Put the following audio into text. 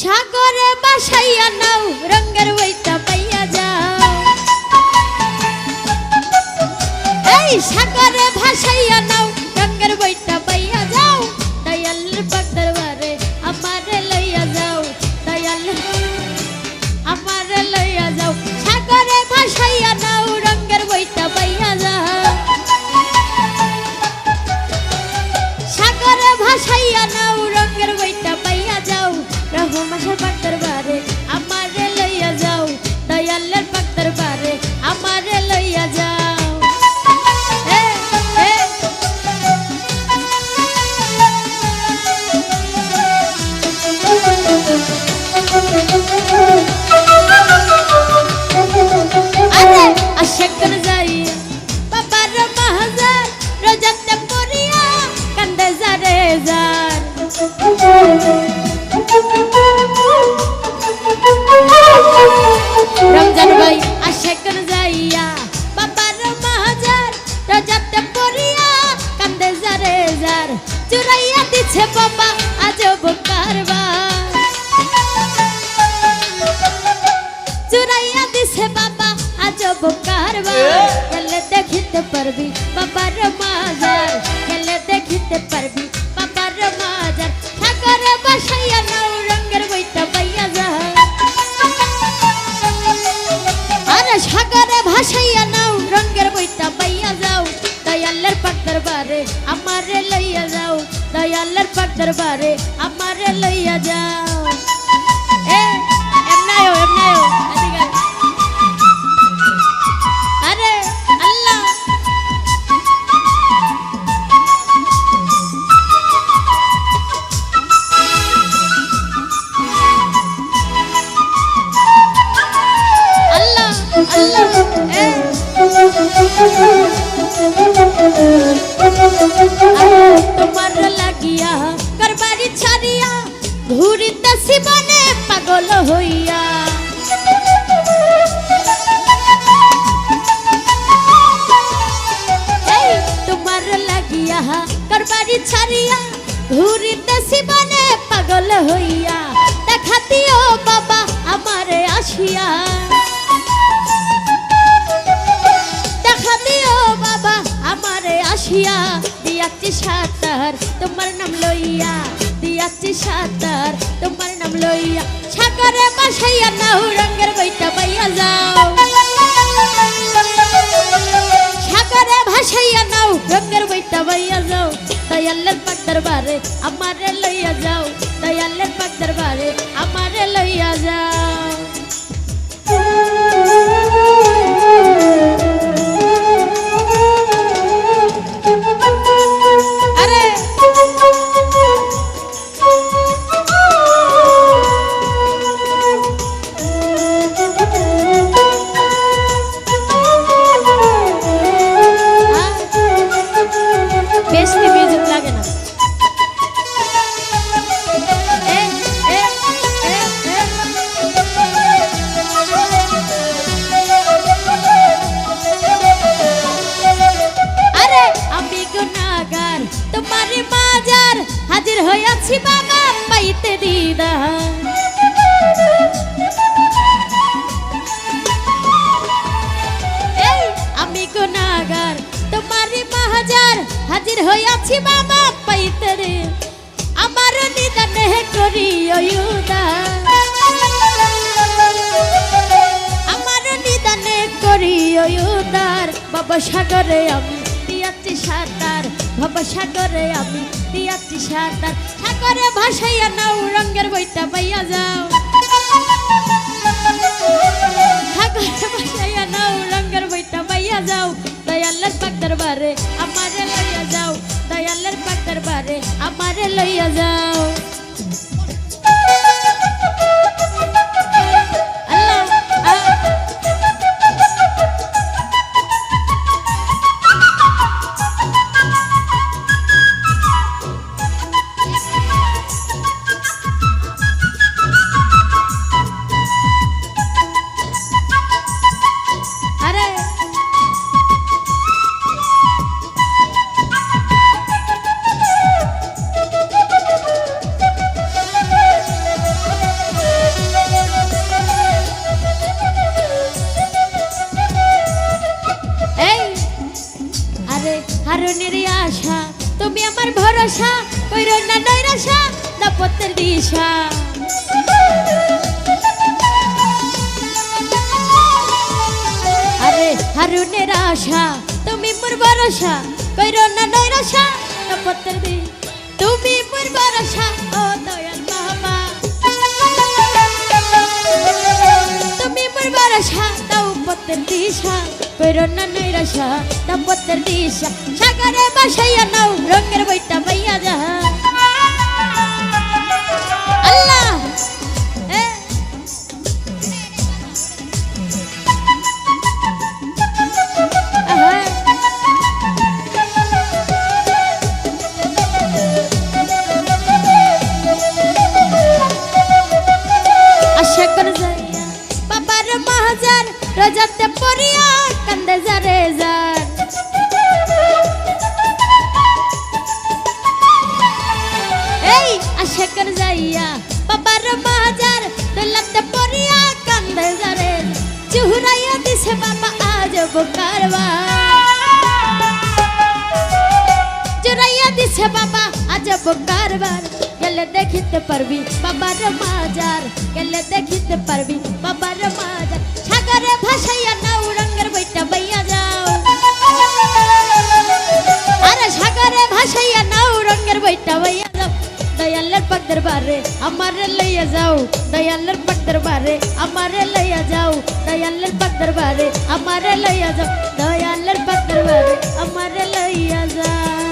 সাগরে বাসাইয়া নাও রঙের বইটা পাইয়া যাও। এই সাগরে ভাসাইয়া নাও রঙের বইটা পাইয়া যাও। দয়ালের পাক দরবারে আমারে লইয়া যাও। দয়ালের আমারে লইয়া যাও। সাগরে ভাসাইয়া নাও রঙের বইটা পাইয়া যাও। সাগরে ভাসাইয়া নাও রঙের বইটা পাইয়া যাও। রহমানের পাক দরবারে আমারে লইয়া যাও। দয়ালের পাক দরবারে আমারে লইয়া যাও। আরে আশাকর যাইয়া বাবার মাহাজার রোজাতে পড়িয়া কান্দে যারে যার। রমজান ভাই আশাকর যাইয়া বাবার মাহাজার রোজাতে পড়িয়া কান্দে যারে যার। চুরাইয়া দিছে বাবা আজব কারবার। চুরাইয়া দিছে বাবা আজব কারবার। গেলে দেখিতে পারবি বাবার মাজার। গেলে দেখিতে পারবি বাবার মাজার। সাগরে বাসাইয়া নাও রঙের বইটা পাইয়া যাও। আরে সাগরে ভাসাইয়া নাও রঙের বইটা পাইয়া যাও। দয়ালের পাক দরবারে আমারে লইয়া যাও। দয়ালের পাক দরবারে আমারে লইয়া যাও। এমনায়ও এমনায়ও আরে আল্লাহ আল্লাহ আল্লাহ তোমার লাগিয়া করবারি ছাড়িয়া ঘুরিতেছি বনে পাগল হইয়া। তোমার লাগিয়া করবারি ছাড়িয়া ঘুরিতেছি বনে পাগল হইয়া। দেখা দিও বাবা আমারে আসিয়া। দেখা দিও বাবা আমারে আসিয়া। দিয়াছি সাতার তোমার নাম লইয়া। দিয়াছি সাতার তোমার নাম লইয়া। সাগরে বাসাইয়া নাও রঙের বইটা পাইয়া যাও। সাগরে ভাসাইয়া নাও রঙের বইটা পাইয়া যাও। দয়ালের পাক দরবারে আমারে লইয়া যাও। দয়ালের পাক দরবারে আমারে লইয়া যাও। আরে বেশি মিউজিক লাগে না। আরে আমি গুনাহগার তোমার মাজার হাজির হইয়াছি বাবা পাইতে দিদার। এই আমি গুনাহগার তোমার মাজার হাজির হইয়াছি বাবা পাইতে রে। আমার নিদানে করিও উদার। আমার নিদানে করিও উদার। বাবা সাগরে আমি দিয়াছি সাঁতার। বাবা সাগরে আমি দিয়াছি সাঁতার। সাগরে ভাসাইয়া নাও রঙের বইটা পাইয়া যাও। সাগরে ভাসাইয়া নাও রঙের বইটা পাইয়া যাও। দয়ালের পাক দরবারে আমারে লইয়া যাও। দয়ালের পাক দরবারে আমারে লইয়া যাও। আরে আমার ভরসা কইরো না নৈরাশা না পথের দিশা আরে হারুনের আশা তুমি মোর ভরসা কইরো না নৈরাশা না পথের দিশা তুমি মোর ভরসা ও দয়াল বাবা তুমি মোর ভরসা দাও পথের দিশা কইরো না নৈরাশা না পথের দিশা সাগরে ভাসাইয়া নাও রঙের বইটা পাইয়া যা আল্লাহ আশা করে যাইয়া বাবার মাহাজার রাজাতে পড়িয়া কান্দে যারে যার এই আশা করে যাইয়া বাবার মাহাজার রাজাতে পড়িয়া কান্দে যারে চুহুরাইয়া দিছে বাবা আজ বুকারবা চুরাইয়া দিছে বাবা আজ বুকারবার গেলে দেখিতে পারবি বাবার মাজার গেলে দেখিতে পারবি বাবার মাজার সাগরে ভাসাইয়া নাও রঙের বইটা বাইয়া যাও আরে সাগরে ভাসাইয়া নাও রঙের বইটা বাইয়া যাও দয়ালের পাক দরবারে আমারে লইয়া যাও দয়ালের পাক দরবারে আমারে লইয়া যাও দয়ালের পাক দরবারে আমারে লইয়া যাও দয়ালের পাক দরবারে আমারে লইয়া যাও